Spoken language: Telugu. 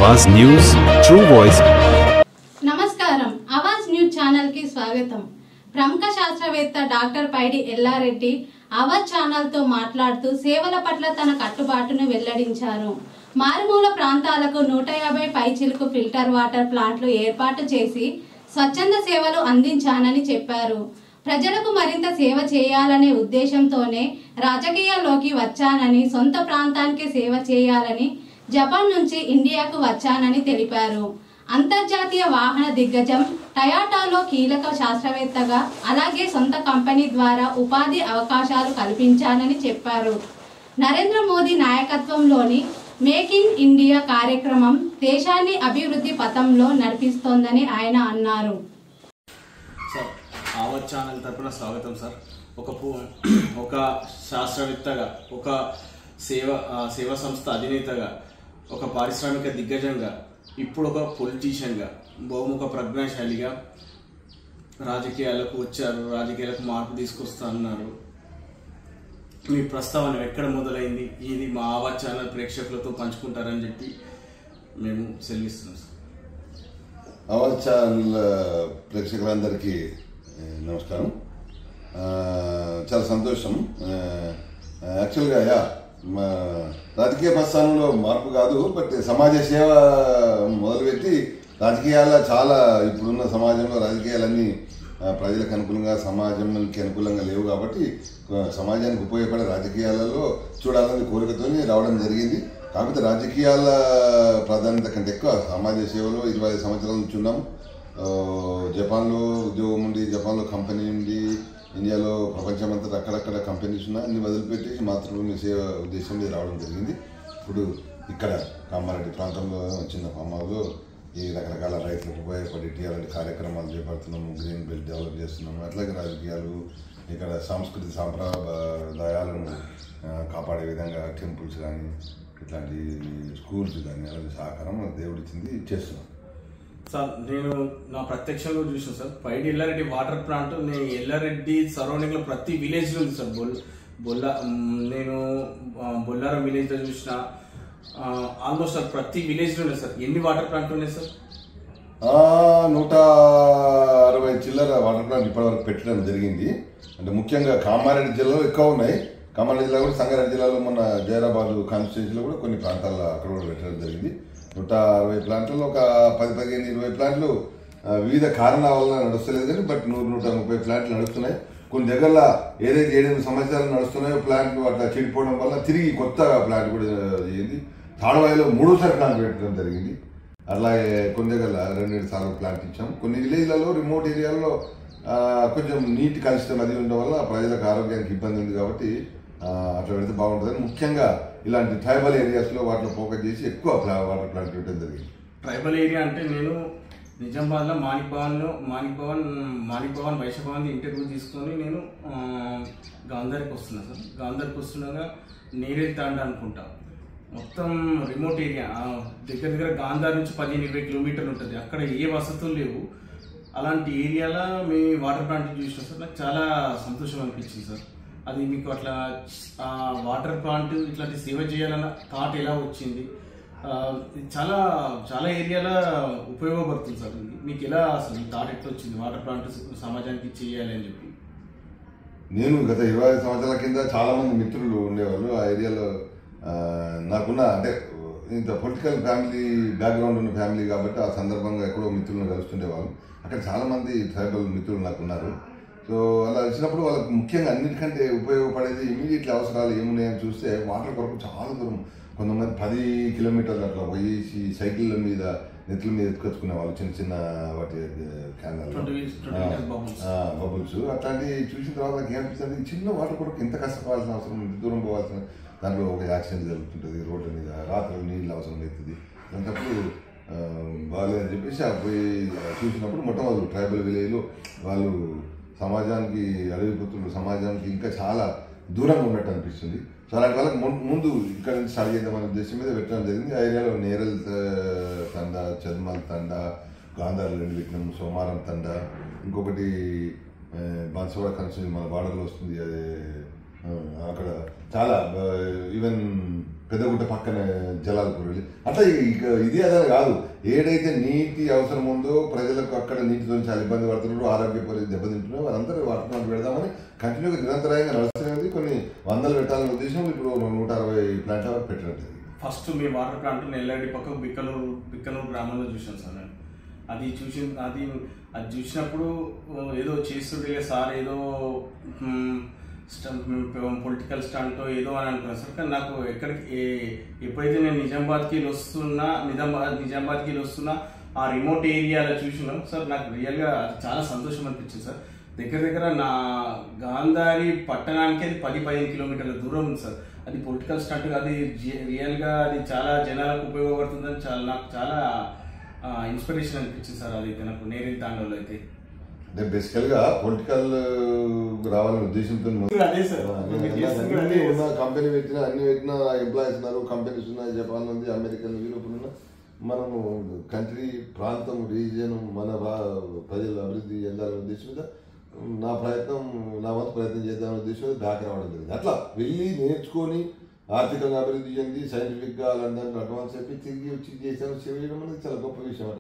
आवाज न्यूज ट्रू वॉइस నమస్కారం ఆవాజ్ న్యూస్ ఛానల్ కి స్వాగతం ప్రముఖ శాస్త్రవేత్త డాక్టర్ పైడి ఎల్లారెడ్డి ఆవాజ్ ఛానల్ తో మాట్లాడుతూ సేవల పట్ల తన కట్టుబాటును వెల్లడించారు మారుమూల ప్రాంతాలకు 150 పైచిలుకు ఫిల్టర్ వాటర్ ప్లాంట్లు ఏర్పాటు చేసి స్వచ్ఛంద సేవలు అందించానని చెప్పారు ప్రజలకు మరింత సేవ చేయాలనే ఉద్దేశంతోనే రాజకీయాల్లోకి వచ్చానని సొంత ప్రాంతానికి సేవ చేయాలని జపాన్ నుంచి ఇండియాకు వచ్చానని తెలిపారు అంతర్జాతీయ వాహన దిగ్గజం టయోటాలో కీలక శాస్త్రవేత్తగా అలాగే సొంత కంపెనీ ద్వారా ఉపాధి అవకాశాలు కల్పించానని చెప్పారు నరేంద్ర మోదీ నాయకత్వంలోని మేక్ ఇన్ ఇండియా కార్యక్రమం దేశాన్ని అభివృద్ధి పథంలో నడిపిస్తోందని ఆయన అన్నారు. సార్ ఆవాజ్ ఛానల్ తరపున స్వాగతం సార్. ఒక శాస్త్రవేత్తగా, ఒక సేవా సంస్థ అధినేతగా, ఒక పారిశ్రామిక దిగ్గజంగా, ఇప్పుడు ఒక పొలిటీషియన్గా, బహుముఖ ప్రజ్ఞాశాలిగా రాజకీయాలకు వచ్చారు. రాజకీయాలకు మార్పు తీసుకొస్తా అన్నారు. మీ ప్రస్తావన ఎక్కడ మొదలైంది, ఇది మా ఆవాజ్ ఛానల్ ప్రేక్షకులతో పంచుకుంటారని చెప్పి మేము సెలవిస్తున్నాం సార్. ఆవాజ్ ఛానల్ ప్రేక్షకులందరికీ నమస్కారం. చాలా సంతోషం. యాక్చువల్గా మా రాజకీయ ప్రస్థానంలో మార్పు కాదు, బట్ సమాజ సేవ మొదలుపెట్టి రాజకీయాల చాలా ఇప్పుడున్న సమాజంలో రాజకీయాలన్నీ ప్రజలకు అనుకూలంగా, సమాజానికి అనుకూలంగా లేవు కాబట్టి సమాజానికి ఉపయోగపడే రాజకీయాలలో చూడాలనే కోరికతో రావడం జరిగింది. కాకపోతే రాజకీయాల ప్రాధాన్యత కంటే ఎక్కువ సమాజ సేవలో 25 సంవత్సరాల నుంచి ఉన్నాము. జపాన్లో ఉద్యోగం ఉండి, జపాన్లో కంపెనీ ఉండి, ఇండియాలో ప్రపంచమంతా అక్కడక్కడ కంపెనీస్ ఉన్నాయి. అన్ని వదిలిపెట్టేసి మాతృభూమి సేవ ఉద్దేశం మీద రావడం జరిగింది. ఇప్పుడు ఇక్కడ కామారెడ్డి ప్రాంతంలో చిన్న ఫామ్లో ఈ రకరకాల రైతులకు ఉపయోగపడి అలాంటి కార్యక్రమాలు చేపడుతున్నాము. గ్రీన్ బెల్ట్ డెవలప్ చేస్తున్నాము. అట్లాగే రాజకీయాలు, ఇక్కడ సాంస్కృతిక సాంప్రదాయాలను కాపాడే విధంగా టెంపుల్స్ కానీ, ఇట్లాంటి స్కూల్స్ కానీ అలాంటి సహకారం దేవుడిచ్చింది చేస్తున్నాం సార్. నేను నా ప్రత్యక్షంలో చూసాను సార్. పైడి ఎల్లారెడ్డి వాటర్ ప్లాంట్ నేను ఎల్లారెడ్డి సరౌండింగ్ లో ప్రతి విలేజ్ లో ఉంది సార్. నేను బొల్లారం విలేజ్ లో చూసిన ఆల్మోస్ట్ సార్ ప్రతి విలేజ్ లో ఉన్నాయి సార్. ఎన్ని వాటర్ ప్లాంట్ ఉన్నాయి సార్? 160 చిల్లర వాటర్ ప్లాంట్ ఇప్పటివరకు పెట్టడం జరిగింది. అంటే ముఖ్యంగా కామారెడ్డి జిల్లాలో ఎక్కువ ఉన్నాయి. కామారెడ్డి జిల్లా కూడా, సంగారెడ్డి జిల్లాలో మొన్న జైరాబాద్ కాన్స్టిట్యూన్సీలో కూడా కొన్ని ప్రాంతాల్లో అక్కడ కూడా పెట్టడం జరిగింది. 160 ప్లాంట్లలో ఒక 10, 15, 20 ప్లాంట్లు వివిధ కారణాల వల్ల నడుస్తలేదు కానీ, బట్ 100-130 ప్లాంట్లు నడుస్తున్నాయి. కొన్ని దగ్గరలో ఏదైతే 7-8 సంవత్సరాలు నడుస్తున్నాయో ప్లాంట్లు అట్లా చెడిపోవడం వల్ల తిరిగి కొత్త ప్లాంట్ కూడా చేయింది. తాడవాయిలో 3సారి ప్లాంట్ పెట్టడం జరిగింది. అలాగే కొన్ని దగ్గర 2 సార్లు ప్లాంట్ ఇచ్చాం. కొన్ని విలేజ్లలో, రిమోట్ ఏరియాల్లో కొంచెం నీటి కలుషితం అది ఉండడం వల్ల ప్రజలకు ఆరోగ్యానికి ఇబ్బంది ఉంది కాబట్టి అట్లా పెడితే బాగుంటుందని ముఖ్యంగా ఇలాంటి ట్రైబల్ ఏరియాస్లో వాటిలో ఫోకస్ చేసి ఎక్కువ వాటర్ ప్లాంట్ పెట్టడం జరిగింది. ట్రైబల్ ఏరియా అంటే నేను నిజామాబాద్లో మాణిక్ భవన్ వైశ్య భవన్ ఇంటర్వ్యూ తీసుకొని నేను గాంధారికి వస్తున్నా సార్. గాంధారికి వస్తున్నాగా నేరేడు తాండా అనుకుంటా, మొత్తం రిమోట్ ఏరియా, దగ్గర గాంధార్ నుంచి 15-20 కిలోమీటర్లు ఉంటుంది. అక్కడ ఏ వసతులు లేవు. అలాంటి ఏరియాలో మీ వాటర్ ప్లాంట్ చూసిన సార్ నాకు చాలా సంతోషం అనిపించింది సార్. అది మీకు అట్లా వాటర్ ప్లాంట్ ఇట్లాంటి సేవ చేయాలన్న థాట్ ఎలా వచ్చింది? చాలా చాలా ఏరియాలో ఉపయోగపడుతుంది సార్. మీకు ఎలా అసలు ఈ థాట్ ఎట్లా వచ్చింది వాటర్ ప్లాంట్ సమాజానికి చేయాలి అని చెప్పి? నేను గత 25 సంవత్సరాల కింద చాలా మంది మిత్రులు ఉండేవాళ్ళు ఆ ఏరియాలో. నాకున్న అంటే ఇంత పొలిటికల్ ఫ్యామిలీ బ్యాక్గ్రౌండ్ ఉన్న ఫ్యామిలీ కాబట్టి ఆ సందర్భంగా ఎక్కడో మిత్రులను కలుస్తుండేవాళ్ళు. అక్కడ చాలా మంది ట్రైబల్ మిత్రులు నాకు ఉన్నారు. సో అలా వచ్చినప్పుడు వాళ్ళకి ముఖ్యంగా అన్నిటికంటే ఉపయోగపడేది ఇమీడియట్లీ అవసరాలు ఏమున్నాయని చూస్తే వాటర్ కొరకు చాలా దూరం, కొంతమంది 10 కిలోమీటర్లు అట్లా పోయేసి సైకిళ్ళ మీద నెత్తుల మీద ఎత్తుకొచ్చుకునే వాళ్ళు, చిన్న చిన్న వాటి క్యానల్ బబుల్స్ అట్లాంటివి చూసిన తర్వాత నాకు ఏమనిపిస్తుంది, చిన్న వాటర్ కొరకు ఇంత కష్టపడాల్సిన అవసరం, ఇంత దూరం పోవాల్సిన, దాంట్లో ఒక యాక్సిడెంట్ జరుగుతుంటుంది, రోడ్ల మీద రాత్రులు నీళ్ళు అవసరం అవుతుంది. అలాంటప్పుడు బాగాలేదని చెప్పేసి పోయి చూసినప్పుడు మొట్టమొదటి ట్రైబల్ విలేజ్లో వాళ్ళు సమాజానికి, అడవి పుత్రులు సమాజానికి ఇంకా చాలా దూరంగా ఉన్నట్టు అనిపిస్తుంది. సో అలాంటి వాళ్ళకి ముందు ఇక్కడ నుంచి స్టార్ట్ చేద్దామనే ఉద్దేశం మీద పెట్టడం జరిగింది. ఆ ఏరియాలో నేరల్ తండ, చద్మల్ తండ, గాంధార్ 2 పెట్టినాం, సోమారం తండ, ఇంకొకటి బాన్సవాడ కన్స్టిట్యూన్సీ మన బార్డర్లో వస్తుంది. అదే అక్కడ చాలా ఈవెన్ పెద్దగుట్ట పక్కన జలాలపూర్ వెళ్ళి అట్లా ఇది అదని కాదు, ఏదైతే నీటి అవసరం ఉందో ప్రజలకు అక్కడ నీటితో చాలా ఇబ్బంది పడుతున్నారు, ఆరోగ్య పరిస్థితి దెబ్బతింటున్నారు, వారందరూ వాటి పెడదామని కంటిన్యూగా నిరంతరాయంగా నడుస్తున్నది. కొన్ని వందలు పెట్టాలనే ఉద్దేశం ఇప్పుడు 160 ప్లాంట్ వరకు పెట్టినట్టు. ఫస్ట్ మీ వాటర్ ప్లాంట్ నెల్లాడి పక్క బిక్కనూరు గ్రామంలో చూసాను సార్ నేను. అది చూసినప్పుడు ఏదో చేస్తుండే సార్, ఏదో పొలిటికల్ స్టంట్ ఏదో అని అనుకున్నాను సార్. కానీ నాకు ఎప్పుడైతే నేను నిజామాబాద్కి వస్తున్నా ఆ రిమోట్ ఏరియాలో చూసినాం సార్, నాకు రియల్గా అది చాలా సంతోషం అనిపించింది సార్. దగ్గర నా గాంధారి పట్టణానికి అది 10-15 కిలోమీటర్ల దూరం ఉంది సార్. అది పొలిటికల్ స్టంట్, అది రియల్గా అది చాలా జనాలకు ఉపయోగపడుతుందని నాకు చాలా ఇన్స్పిరేషన్ అనిపించింది సార్. అదైతే నాకు నేరేడు తాండలో అయితే అంటే బేసికల్గా పొలిటికల్ రావాలనే ఉద్దేశంతో ఉన్న కంపెనీ పెట్టినా అన్ని పెట్టినా ఎంప్లాయీస్ ఉన్నారు, కంపెనీస్ ఉన్నాయి, జపాన్ ఉంది, అమెరికన్, యూరోప్ ఉన్న మనము కంట్రీ, ప్రాంతం, రీజియన్, మన ప్రజల అభివృద్ధి చెందాలనే ఉద్దేశంతో నా వంతు ప్రయత్నం చేద్దామనే ఉద్దేశంతో బ్యాక్ రావడం జరిగింది. అట్లా వెళ్ళి నేర్చుకొని ఆర్థికంగా అభివృద్ధి చెంది సైంటిఫిక్గా లండన్ అడ్వాన్స్ అయిపోయి తిరిగి వచ్చి చేయడం అనేది చాలా గొప్ప విషయం.